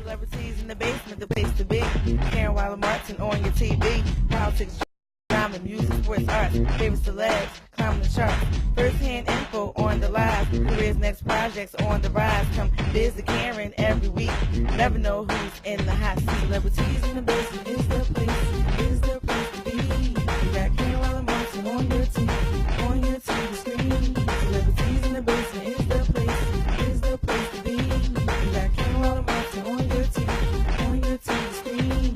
Celebrities in the basement, the place to be. Karen Martin on your TV. Politics, drama, music, sports, arts. Favorite celebs, climbing the charts. First-hand info on the live. Careers, next projects on the rise. Come visit Karen every week. Never know who's in the hot seat. Celebrities in the basement is the place to be. You got Karen Martin on your TV screen. Celebrities in the basement is the place to be. You got Karen Martin on your TV screen.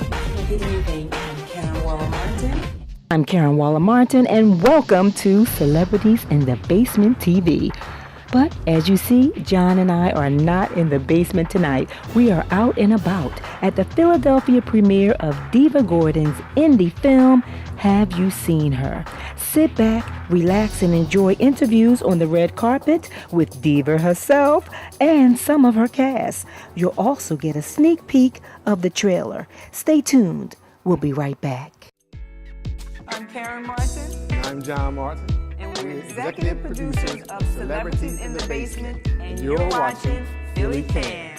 Good evening, I'm Karen Martin. I'm Karen Martin, and welcome to Celebrities in the Basement TV. But as you see, John and I are not in the basement tonight. We are out and about at the Philadelphia premiere of Deeva Gordan's indie film, Have You Seen Her? Sit back, relax, and enjoy interviews on the red carpet with Deeva herself and some of her cast. You'll also get a sneak peek of the trailer. Stay tuned. We'll be right back. I'm Karen Martin. I'm John Martin. And we're executive producers of Celebrities in the Basement. And you're watching Philly Cam.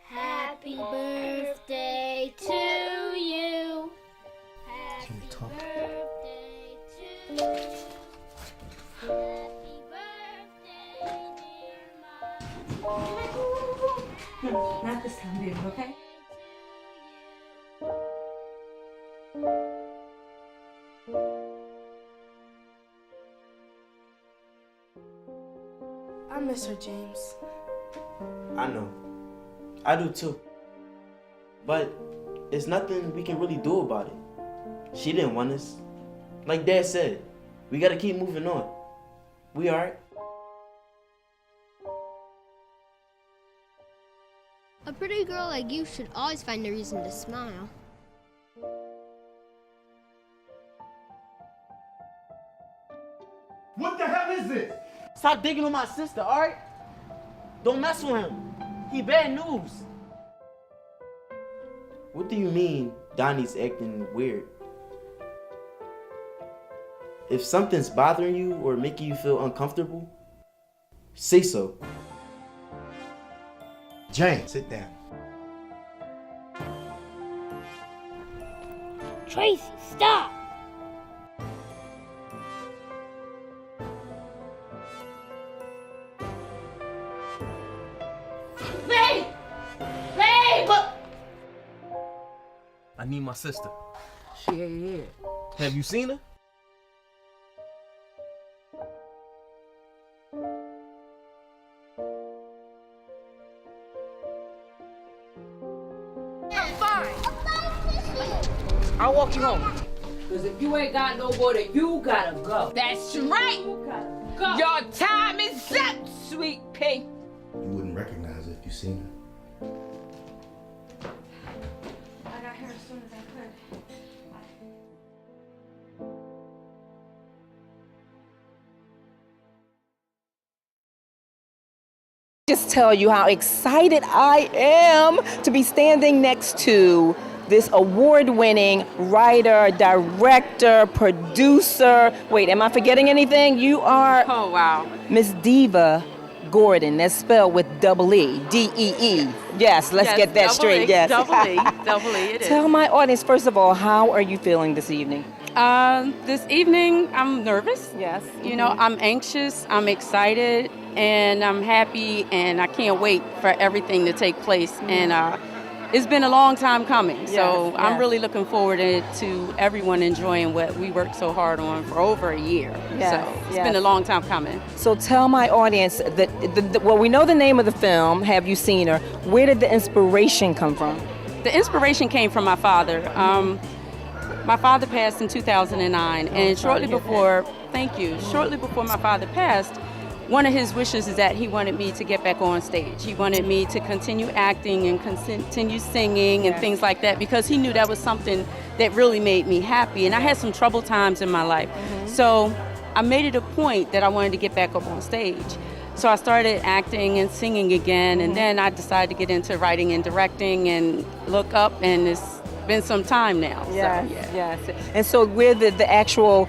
Happy birthday to you. Happy birthday to you. Happy birthday, dear Mom. Not this time, baby, okay? I miss her, James. I know. I do too. But it's nothing we can really do about it. She didn't want us. Like Dad said, we gotta keep moving on. We alright? A pretty girl like you should always find a reason to smile. What the hell is this? Stop digging on my sister, alright? Don't mess with him. He bad news. What do you mean Donnie's acting weird? If something's bothering you or making you feel uncomfortable, say so. Jane, sit down. Tracy, stop! Babe! Babe! I need my sister. She ain't here. Have you seen her? I'll walk you home. Because if you ain't got no more, then you gotta go. That's right. You gotta go. Your time is up, sweet pea. You wouldn't recognize her if you seen her. I got here as soon as I could. Just tell you how excited I am to be standing next to this award-winning writer, director, producer. Wait, am I forgetting anything? You are Oh, wow. Miss Deeva Gordan. That's spelled with double E, D-E-E. Yes, let's get that straight. Yes. Double E, it is. Tell my audience, first of all, how are you feeling this evening? This evening, I'm nervous. Yes. You know, I'm anxious, I'm excited, and I'm happy, and I can't wait for everything to take place. And it's been a long time coming, so Yes, I'm yes. really looking forward to everyone enjoying what we worked so hard on for over a year. Yes, So it's yes. been a long time coming. So tell my audience that, well, we know the name of the film, Have You Seen Her? Where did the inspiration come from? The inspiration came from my father. My father passed in 2009, and shortly before my father passed, one of his wishes is that he wanted me to get back on stage. He wanted me to continue acting and continue singing and things like that, because he knew that was something that really made me happy. And I had some troubled times in my life. So I made it a point that I wanted to get back up on stage. So I started acting and singing again, and then I decided to get into writing and directing and look up, and it's been some time now. Yes, So, yeah. yes. And so where did the actual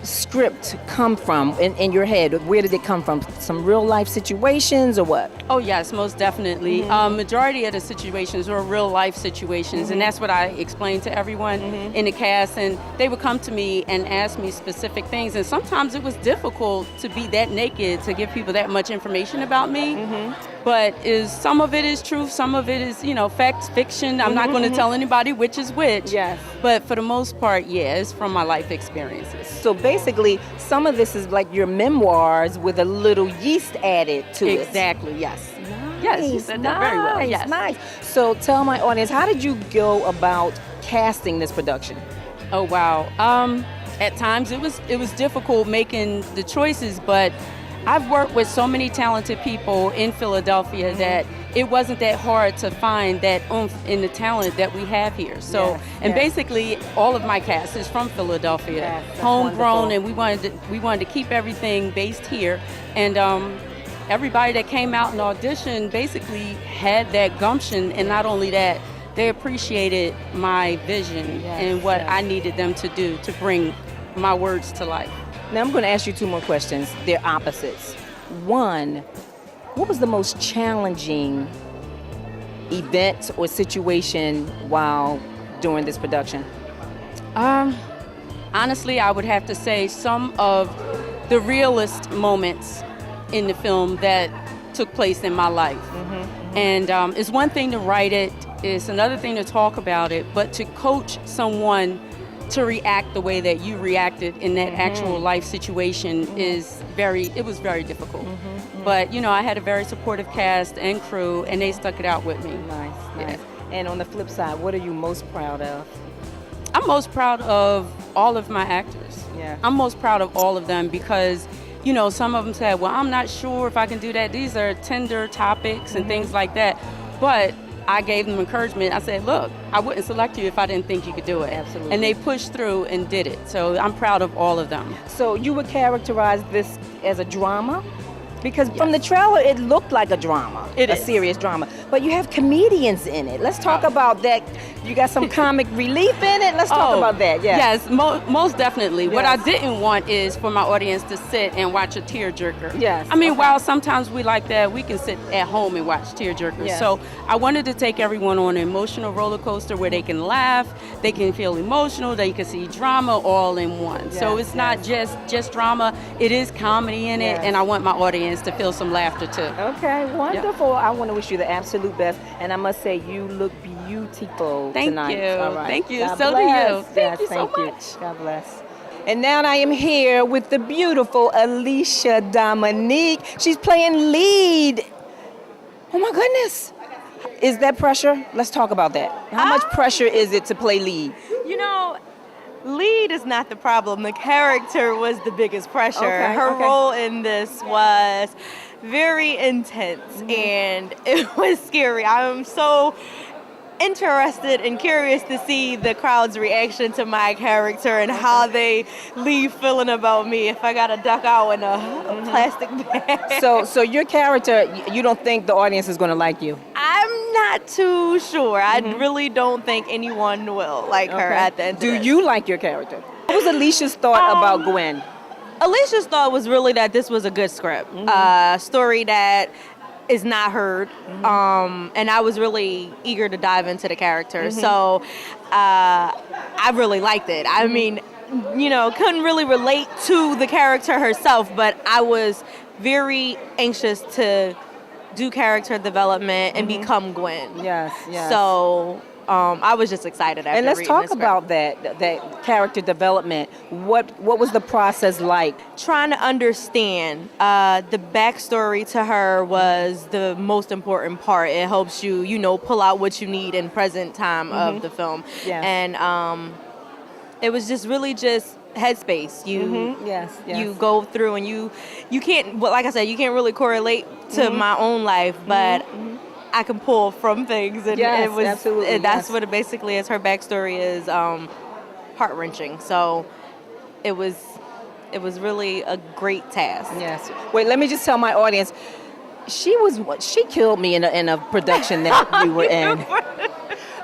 script come from in your head? Where did it come from? Some real life situations or what? Oh yes, most definitely. Majority of the situations were real life situations, and that's what I explained to everyone in the cast. And they would come to me and ask me specific things, and sometimes it was difficult to be that naked to give people that much information about me. But some of it is truth, some of it is fact, fiction. I'm not going to tell anybody which is which. Yes. But for the most part, yeah, it's from my life experiences. So basically, some of this is like your memoirs with a little yeast added to it. Exactly, yes. Nice, Yes, you said that very well. Yes. Nice. So tell my audience, how did you go about casting this production? Oh wow. At times it was difficult making the choices, but I've worked with so many talented people in Philadelphia that it wasn't that hard to find that oomph in the talent that we have here. So, basically, all of my cast is from Philadelphia, Yes, homegrown, wonderful. and we wanted to keep everything based here. And everybody that came out and auditioned basically had that gumption, and not only that, they appreciated my vision and what I needed them to do to bring my words to life. Now I'm going to ask you two more questions. They're opposites. One, what was the most challenging event or situation while doing this production? Honestly, I would have to say some of the realest moments in the film that took place in my life. And it's one thing to write it, it's another thing to talk about it, but to coach someone to react the way that you reacted in that actual life situation it was very difficult. But I had a very supportive cast and crew, and they stuck it out with me. Nice. And on the flip side, what are you most proud of? I'm most proud of all of my actors. Yeah. I'm most proud of all of them because, some of them said, well, I'm not sure if I can do that. These are tender topics and things like that. But I gave them encouragement. I said, look, I wouldn't select you if I didn't think you could do it. Absolutely. And they pushed through and did it. So I'm proud of all of them. So you would characterize this as a drama? Because from the trailer, it looked like a drama, a serious drama. But you have comedians in it. Let's talk about that. You got some comic relief in it. Let's talk about that. Yes, most definitely. Yes. What I didn't want is for my audience to sit and watch a tearjerker. Yes. I mean, while sometimes we like that, we can sit at home and watch tearjerkers. Yes. So I wanted to take everyone on an emotional roller coaster where they can laugh, they can feel emotional, they can see drama all in one. So it's not just drama. It is comedy in it, and I want my audience to feel some laughter too. Okay, wonderful. I want to wish you the absolute best, and I must say you look beautiful tonight. Thank you. All right. Thank you. God So bless. do you. Thank you so thank you. much. God bless. And now I am here with the beautiful Alisha Dominique. She's playing lead. Oh my goodness. Is that pressure? Let's talk about that. How much pressure is it to play lead? Lead is not the problem. The character was the biggest pressure. Her Okay. role in this was very intense and it was scary. I'm so interested and curious to see the crowd's reaction to my character and how they leave feeling about me if I gotta duck out in a plastic bag. So your character, you don't think the audience is going to like you? I'm not too sure. I really don't think anyone will like her at the end. Do you like your character? What was Alicia's thought about Gwen? Alicia's thought was really that this was a good script, story that is not heard, and I was really eager to dive into the character. So I really liked it. I mean, couldn't really relate to the character herself, but I was very anxious to do character development and become Gwen. Yes. So I was just excited after And let's reading talk the script. about that character development. What was the process like? Trying to understand the backstory to her was the most important part. It helps you, pull out what you need in present time of the film. Yes. And it was just really just headspace. You go through and you can't, like I said, you can't really correlate to my own life, but I can pull from things, and Yes, it was absolutely, that's yes. what it basically is. Her backstory is heart-wreshing. So it was really a great task. Yes. Wait, let me just tell my audience. She killed me in a production that we were in.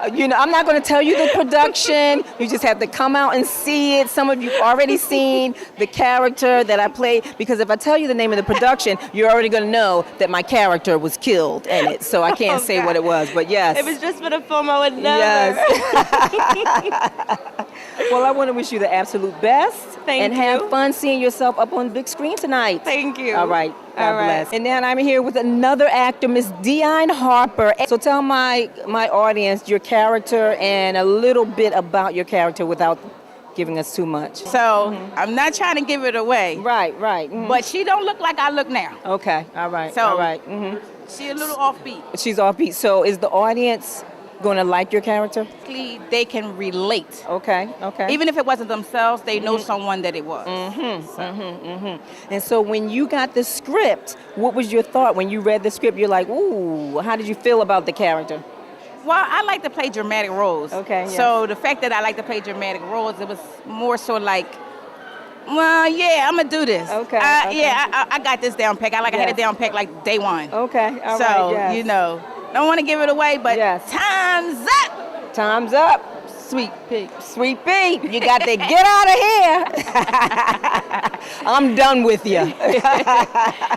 I'm not going to tell you the production. You just have to come out and see it. Some of you already seen the character that I played, because if I tell you the name of the production, you're already going to know that my character was killed in it. So I can't say what it was, but yes. If it's just for the film, I would never. Yes. Well, I want to wish you the absolute best. Thank and you. have fun seeing yourself up on the big screen tonight. Thank you. All right. God All right. bless. And then I'm here with another actor, Miss Dion Harper. So tell my audience your character and a little bit about your character without giving us too much. So I'm not trying to give it away. Right. Mm-hmm. But she don't look like I look now. Okay. All right. So all right. Mm-hmm. She a little offbeat. She's offbeat. So is the audience going to like your character? They can relate. Okay. Even if it wasn't themselves, they know someone that it was. And so when you got the script, what was your thought when you read the script? You're like, ooh, how did you feel about the character? Well, I like to play dramatic roles. Okay. Yes. So the fact that I like to play dramatic roles, it was more so like, well, yeah, I'm gonna do this. Okay. Yeah, I got this down pack. I had it down pack like day one. Okay. All so, right. Yes. Don't want to give it away, but Yes. time's up. Time's up. Sweet pea. Sweet pea, you got to get out of here. I'm done with you.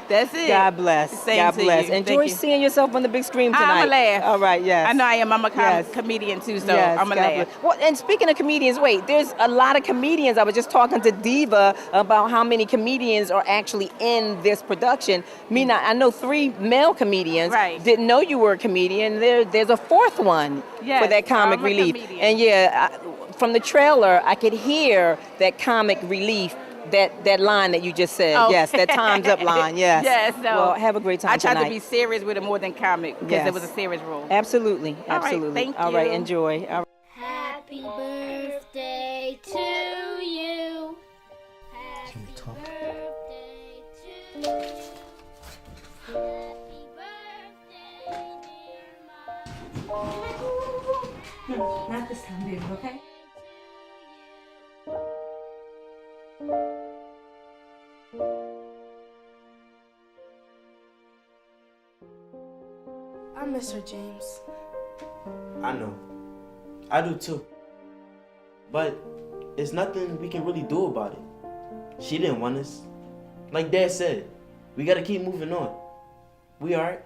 That's it. God bless. Same God to bless. you. Enjoy Thank you. seeing yourself on the big screen tonight. I'm a laugh. All right, yes. I know I am. I'm a Yes. comedian too, so Yes, I'm a God laugh. bless. Well, and speaking of comedians, wait, there's a lot of comedians. I was just talking to Deeva about how many comedians are actually in this production. I know 3 male comedians. Right. Didn't know you were a comedian. There's a 4th one Yes, for that comic I'm a relief. comedian. And from the trailer, I could hear that comic relief. That line that you just said, Oh. yes, that time's up line, yes. Yes, no. Well, have a great time I tried tonight. to be serious with it more than comic because Yes. it was a serious role. Absolutely, All right, absolutely. thank All right, you. enjoy. All right. Happy birthday to you. Can we talk? Birthday to you. Happy birthday, dear mom. Not this time, baby, okay? I miss her, James. I know. I do too. But it's nothing we can really do about it. She didn't want us. Like Dad said, we gotta keep moving on. We alright?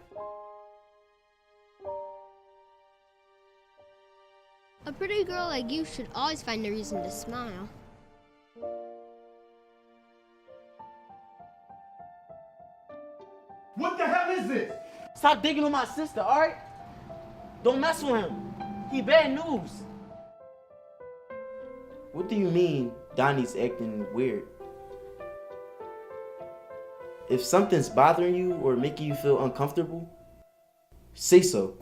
A pretty girl like you should always find a reason to smile. What the hell is this? Stop digging on my sister, alright? Don't mess with him. He bad news. What do you mean Donnie's acting weird? If something's bothering you or making you feel uncomfortable, say so.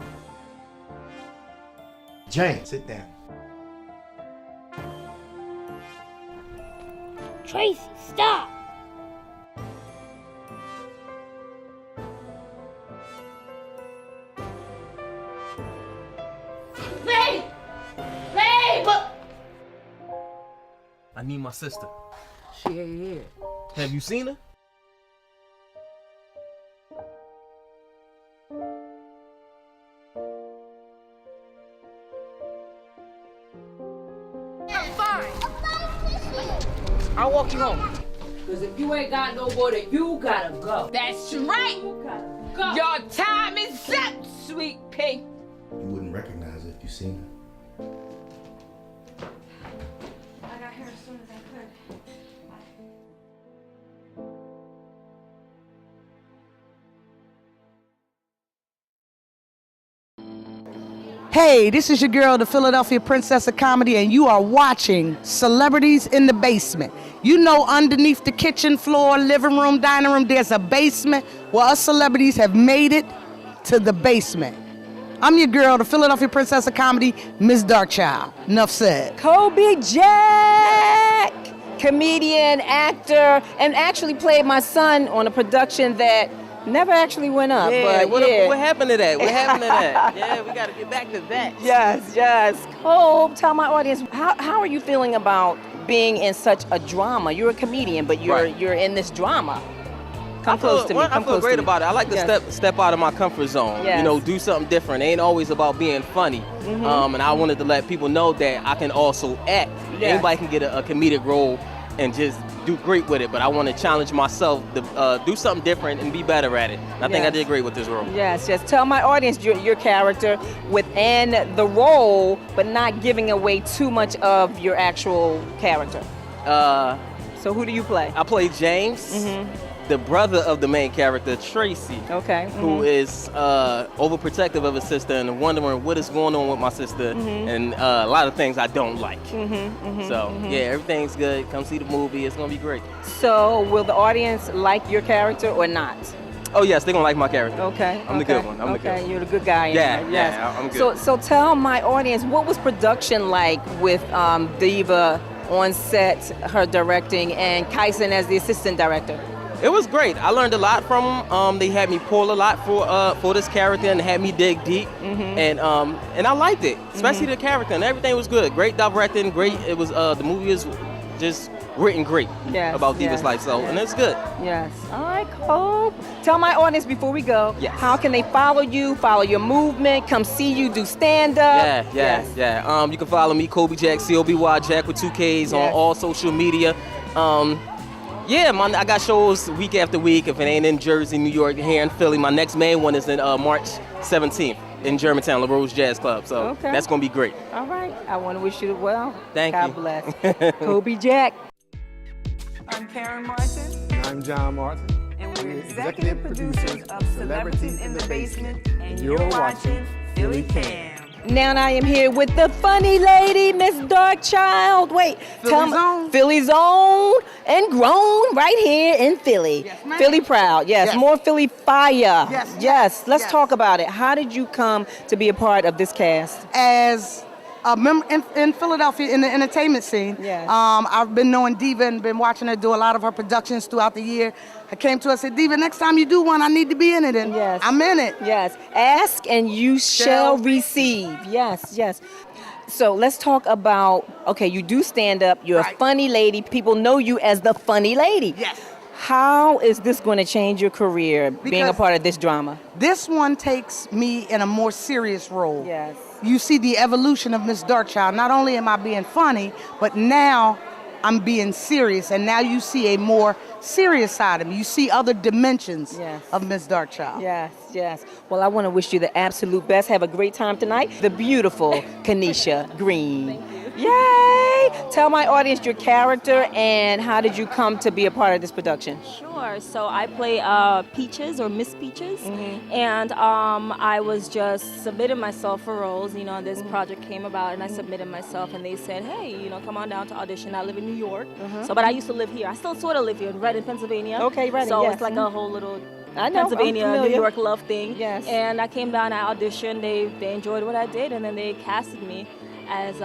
Jane, sit down. Tracy, stop! Babe! Babe! I need my sister. She ain't here. Have you seen her? I'll walk you home. Because if you ain't got nobody, you gotta go. That's right. Go. Your time is up, sweet pea. You wouldn't recognize her if you seen her. I got here as soon as I could. Hey, this is your girl, the Philadelphia Princess of Comedy, and you are watching Celebrities in the Basement. You know, underneath the kitchen floor, living room, dining room, there's a basement. Well, us celebrities have made it to the basement. I'm your girl, the Philadelphia Princess of Comedy, Miss Darkchild. Enough said. Kobe Jack, comedian, actor, and actually played my son on a production that never actually went up. Yeah, but what happened to that? What happened to that? Yeah, we got to get back to that. Yes. Kobe, tell my audience, how are you feeling about being in such a drama? You're a comedian, but you're in this drama. Come close to me. I feel great about it. I like to step out of my comfort zone. Yes. You know, do something different. It ain't always about being funny. And I wanted to let people know that I can also act. Yes. Anybody can get a comedic role and just do great with it. But I want to challenge myself to do something different and be better at it. And I think I did great with this role. Yes, yes. Tell my audience your character within the role, but not giving away too much of your actual character. So who do you play? I play James, the brother of the main character, Tracy. Okay. Who is overprotective of his sister and wondering what is going on with my sister and a lot of things I don't like. So yeah, everything's good. Come see the movie. It's gonna be great. So will the audience like your character or not? Oh yes, they're gonna like my character. Okay. I'm the good one. I'm the good one. You're the good guy. Yeah, I'm good. So tell my audience, what was production like with Deeva on set, her directing, and Kyson as the assistant director? It was great. I learned a lot from them. They had me pull a lot for this character and had me dig deep, and I liked it, especially the character, and everything was good. Great directing, great. It was the movie is just written great about Deeva's life, so and it's good. Yes. All right, cool. Tell my audience before we go, Yes. how can they follow you, follow your movement, come see you do stand-up? Yeah. You can follow me, Kobe Jack, COBY Jack with 2 Ks on all social media. I got shows week after week. If it ain't in Jersey, New York, here in Philly, my next main one is in March 17th in Germantown, La Rose Jazz Club. So that's gonna be great. All right. I want to wish you well. Thank you. God bless. Kobe Jack. I'm Karen Martin, I'm John Martin. and we're executive producers of Celebrities in the Basement, and you're watching Philly Cam. Now I am here with the funny lady, Miss Darkchild. Wait, Philly's own and grown right here in Philly. Yes, ma'am. Philly proud, yes. More Philly fire. Yes. Let's talk about it. How did you come to be a part of this cast? As a member in Philadelphia in the entertainment scene, I've been knowing Deeva and been watching her do a lot of her productions throughout the year. I came to her and said, Deeva, next time you do one, I need to be in it, and I'm in it. Yes, ask and you shall receive. Yes. So let's talk about, okay, you do stand up, you're a funny lady, people know you as the funny lady. Yes. How is this going to change your career, being a part of this drama? This one takes me in a more serious role. Yes. You see the evolution of Miss Darkchild. Not only am I being funny, but now I'm being serious, and now you see a more serious side of me. You see other dimensions of Miss Darkchild. Yes. Well, I want to wish you the absolute best. Have a great time tonight. The beautiful Kaneesha Green. Yay! Tell my audience your character and how did you come to be a part of this production? Sure. So I play Peaches or Miss Peaches, and I was just submitting myself for roles. You know, this project came about, and I submitted myself, and they said, "Hey, you know, come on down to audition." I live in New York, but I used to live here. I still sort of live here in Reading, Pennsylvania. Okay, Reading. So yes. it's like a whole little I know, Pennsylvania, New York love thing. Yes. And I came down, I auditioned. They enjoyed what I did, and then they casted me as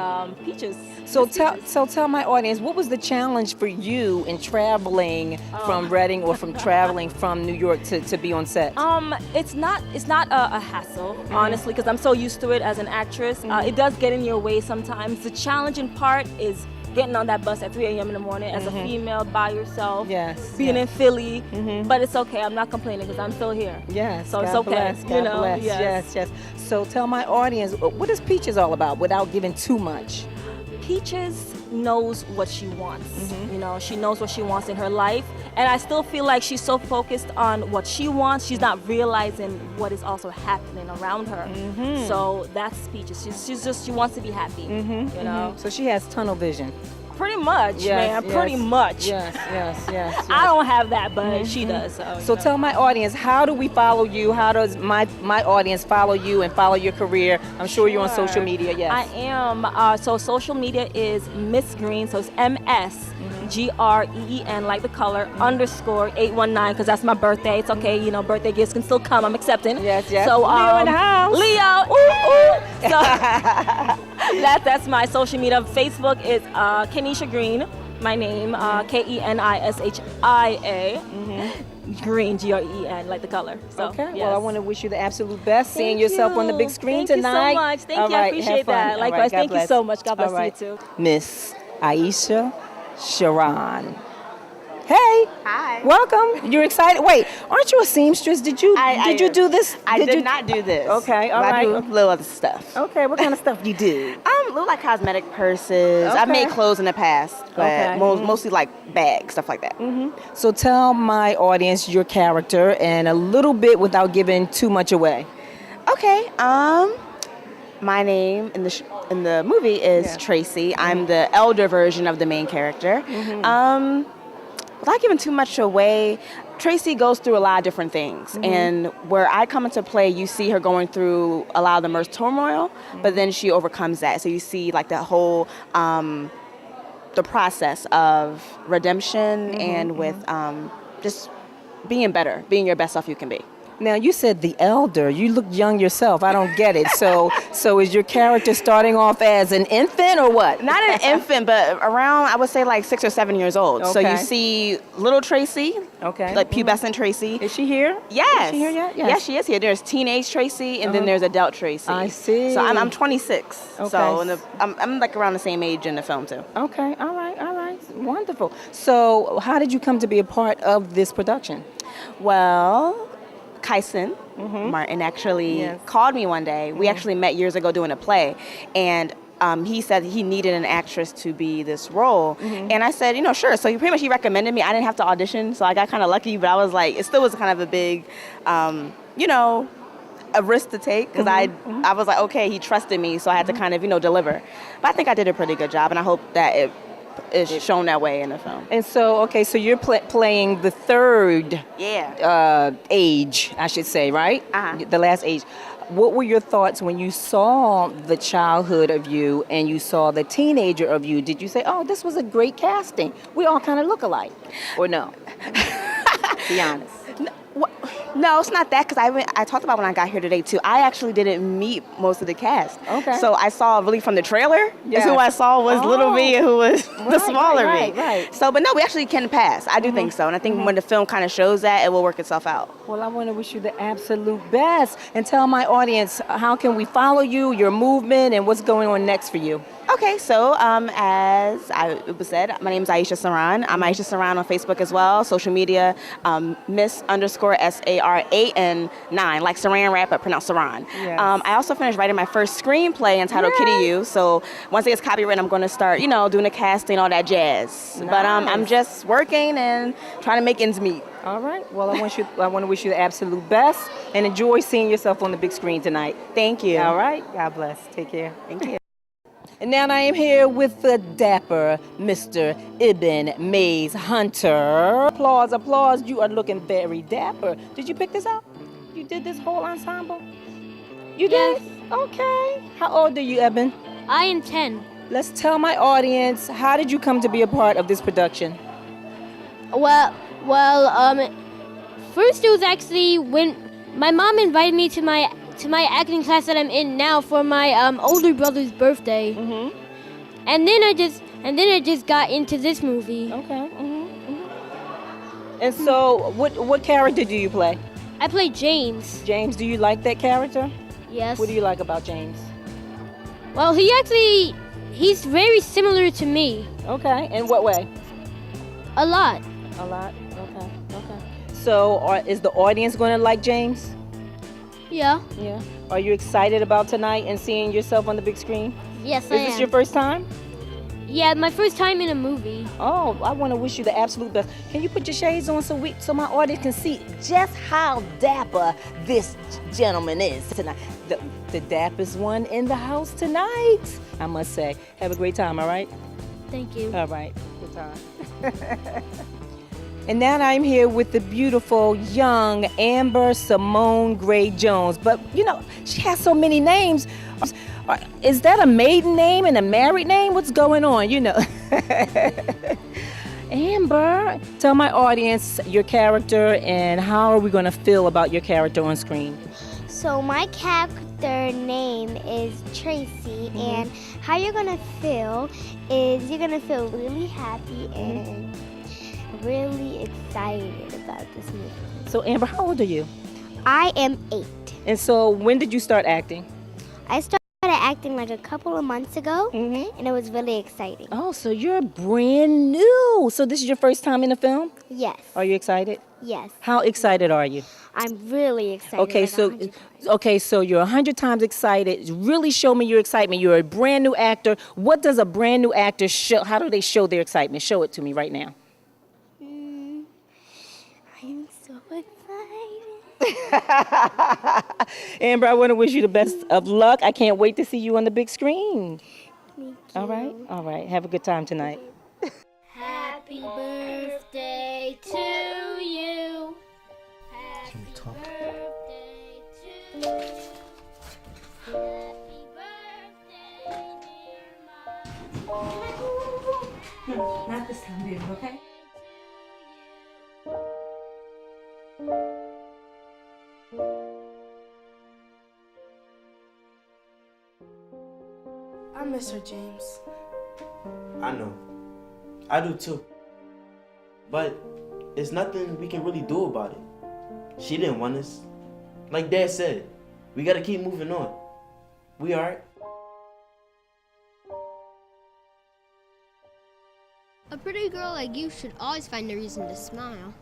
Peaches. So tell my audience, what was the challenge for you in traveling from Reading or from traveling from New York to be on set? It's not a hassle, honestly, because I'm so used to it as an actress. It does get in your way sometimes. The challenging part is getting on that bus at 3 a.m. in the morning as a female by yourself, being in Philly, but it's okay. I'm not complaining because I'm still here. Yes, so God it's okay. Bless, God bless. Yes. So tell my audience, what is Peaches all about without giving too much? Peaches knows what she wants. You know, she knows what she wants in her life, and I still feel like she's so focused on what she wants, she's not realizing what is also happening around her. So that's Peaches. She wants to be happy. You know, so she has tunnel vision. Pretty much, man. Pretty much. Yes. I don't have that, but she does. So tell my audience, how do we follow you? How does my audience follow you and follow your career? I'm sure you're on social media. Yes. I am. So social media is Miss Green. So it's MSGREEN, like the color, _819, because that's my birthday. It's okay. You know, birthday gifts can still come. I'm accepting. Yes. So Leo in the house. Leo. Ooh. So that's my social media. Facebook is Kaneesha Green, my name, Kenisha. Green, Green, like the color. So, okay, well, I want to wish you the absolute best, seeing yourself on the big screen tonight. Thank you so much. Thank you. I appreciate that. Likewise, thank you so much. God bless you too. Miss Aisha Charan. Hey. Hi. Welcome. You're excited. Wait, aren't you a seamstress? Did you do this? I did not do this. Okay, all but right. I do little other stuff. Okay, what kind of stuff do you do? Little like cosmetic purses. I've made clothes in the past, but mostly like bags, stuff like that. So tell my audience your character and a little bit without giving too much away. Okay. My name in the movie is Tracy. I'm the elder version of the main character. Without giving too much away, Tracy goes through a lot of different things. And where I come into play, you see her going through a lot of the most turmoil, but then she overcomes that. So you see like the whole, the process of redemption and with just being better, being your best self you can be. Now, you said the elder. You look young yourself. I don't get it. So is your character starting off as an infant or what? Not an infant, but around, I would say like 6 or 7 years old. So you see little Tracy, like pubescent Tracy. Is she here? Yes. Is she here yet? Yes. Yes, she is here. There's teenage Tracy, and then there's adult Tracy. I see. So I'm 26. Okay. So I'm like around the same age in the film too. Okay. All right. Wonderful. So how did you come to be a part of this production? Well, Kyson Martin actually called me one day. We actually met years ago doing a play, and he said he needed an actress to be this role. And I said, sure. So he recommended me. I didn't have to audition, so I got kind of lucky, but I was like, it still was kind of a big, a risk to take, because I was like, okay, he trusted me, so I had to kind of, deliver. But I think I did a pretty good job, and I hope that it is shown that way in the film. And so, so you're playing the third age, I should say, right? The last age. What were your thoughts when you saw the childhood of you and you saw the teenager of you? Did you say, oh, this was a great casting? We all kind of look alike. Or no? Be honest. No, it's not that, because I talked about when I got here today too. I actually didn't meet most of the cast. Okay. So I saw really from the trailer. Yes. Who I saw was little me, and who was the smaller me. Right. So, but no, we actually can pass. I do think so, and I think when the film kind of shows that, it will work itself out. Well, I want to wish you the absolute best, and tell my audience how can we follow you, your movement, and what's going on next for you. Okay, so as it was said, my name is Aisha Charan. I'm Aisha Charan on Facebook as well, social media, Miss_SARAN9, like Saran wrap, but pronounced Charan. Yes. I also finished writing my first screenplay entitled Kitty U. So once it gets copywritten, I'm going to start, doing the casting, all that jazz. Nice. But I'm just working and trying to make ends meet. All right. Well, I want to wish you the absolute best and enjoy seeing yourself on the big screen tonight. Thank you. All right. God bless. Take care. Thank you. And now I am here with the dapper Mr. Eben Mays Hunter. Applause, applause. You are looking very dapper. Did you pick this up? You did this whole ensemble? You did? Okay. How old are you, Eben? I am 10. Let's tell my audience, how did you come to be a part of this production? Well, first it was actually when my mom invited me to my acting class that I'm in now for my older brother's birthday. And then I just got into this movie. Okay. And so, what character do you play? I play James. James, do you like that character? Yes. What do you like about James? Well, he's very similar to me. Okay. In what way? A lot. A lot. Okay. So, is the audience going to like James? Yeah. Yeah. Are you excited about tonight and seeing yourself on the big screen? Yes, I am. Is this your first time? Yeah, my first time in a movie. Oh, I want to wish you the absolute best. Can you put your shades on so my audience can see just how dapper this gentleman is tonight? The dapperest one in the house tonight, I must say. Have a great time, all right? Thank you. All right. Good time. And now I'm here with the beautiful young Amber Simone Gray Jones. But, she has so many names. Is that a maiden name and a married name? What's going on? Amber, tell my audience your character and how are we going to feel about your character on screen? So my character name is Tracy, and how you're going to feel is you're going to feel really happy and really excited about this movie. So Amber, how old are you? I am 8. And so when did you start acting? I started acting like a couple of months ago, and it was really exciting. Oh, so you're brand new. So this is your first time in the film? Yes. Are you excited? Yes. How excited are you? I'm really excited. Okay, so you're 100 times excited. Really show me your excitement. You're a brand new actor. What does a brand new actor show? How do they show their excitement? Show it to me right now. I'm so excited. Amber, I want to wish you the best of luck. I can't wait to see you on the big screen. Thank you. All right. Have a good time tonight. Happy birthday to you. Can we talk? Birthday to you. Happy birthday, dear Mom. Not this time, baby, okay? I miss her, James. I know. I do too. But it's nothing we can really do about it. She didn't want us. Like Dad said, we gotta keep moving on. We alright? A pretty girl like you should always find a reason to smile.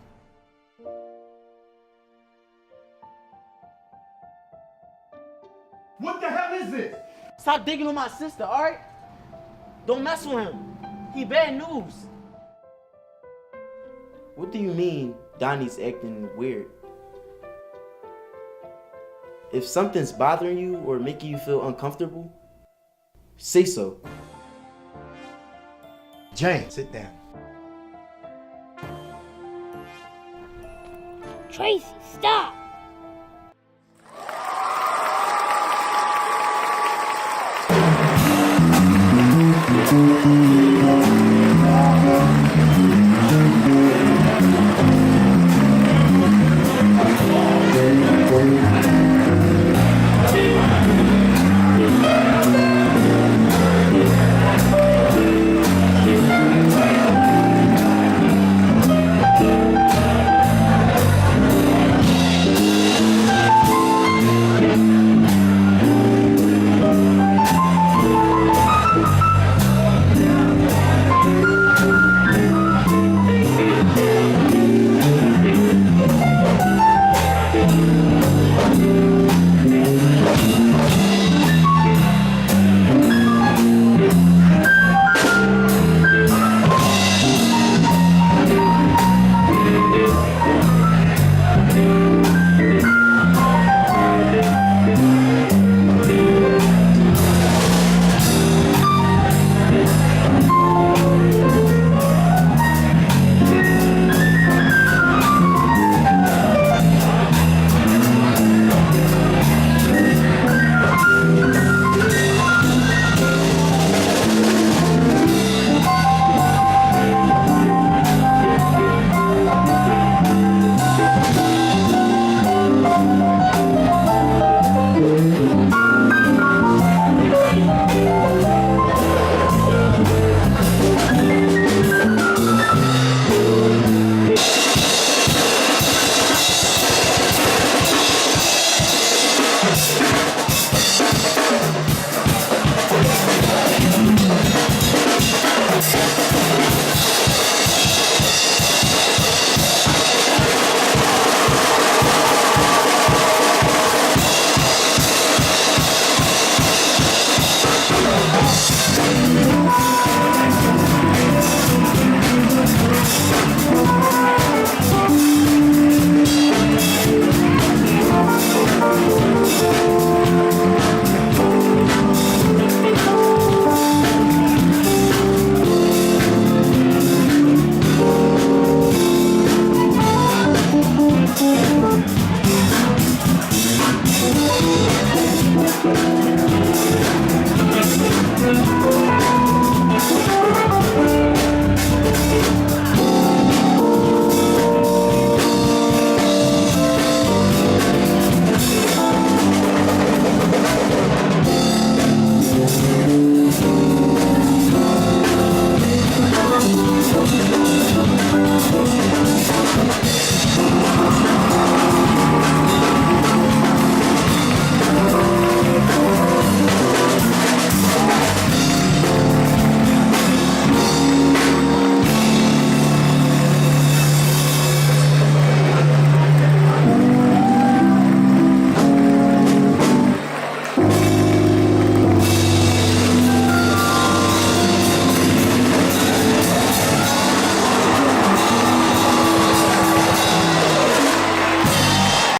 What the hell is this? Stop digging on my sister, alright? Don't mess with him. He bad news. What do you mean Donnie's acting weird? If something's bothering you or making you feel uncomfortable, say so. Jane, sit down. Tracy, stop!